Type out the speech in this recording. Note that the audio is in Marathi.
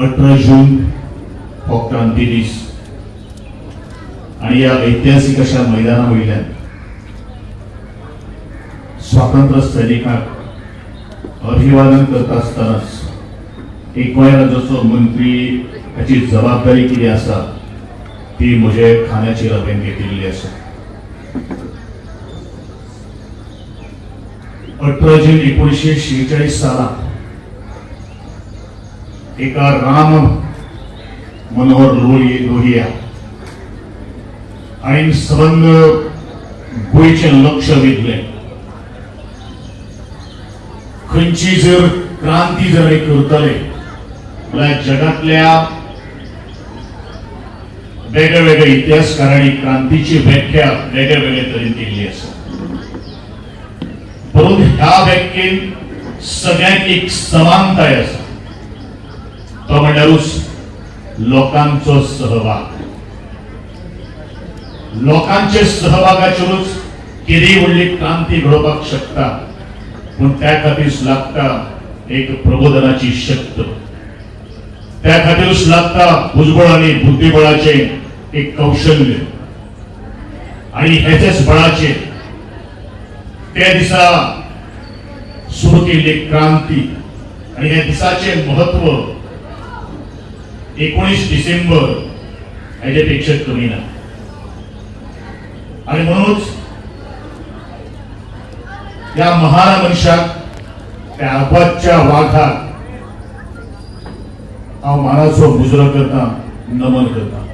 18 जून हो क्रांती दीस आणि या ऐतिहासिक अशा मैदाना वयल्यान स्वातंत्र्य सैनिकांक अभिवादन करता आसतनाच एक गोंय राज्याचो मंत्री हाची जबाबदारी कितें आसा ती म्हजे खांद्याचेर हांवें घेतिल्ली आसा. 18 जून 1946 सालाक एका राम मनोहर लोहिया आणि सबंद गोयचे लक्ष वेधलें. खंयची जर क्रांती जर करतले जाल्यार जगातल्या वेगळ्या वेगळ्या इतिहासकारांनी क्रांतीची व्याख्या वेगळ्या वेगळ्या तरेन केल्ली आसा. परंतु ह्या व्याख्येन सगळ्यांक एक समानताय आसा, तो म्हणल्यारूच लोकांचो सहभाग. लोकांचे सहभागाचेरूच कितेंय व्हडली क्रांती घडोवपाक शकता, पूण त्या खातीरच लागता एक प्रबोधनाची शक्त. त्या खातीरच लागता भुजबळ आनी बुद्धिबळाचे एक कौशल्य आणि हेच्याच बळाचेर त्या दिसा सुरू केल्ली क्रांती आणि ह्या दिसाचे महत्व 19 डिसेंबर हेजे पेक्षा कमी ना. आणि म्हणूनच या महान मनशाक त्या आबादच्या वाघाक हांव मानाचो मुजरो करता, नमन करता.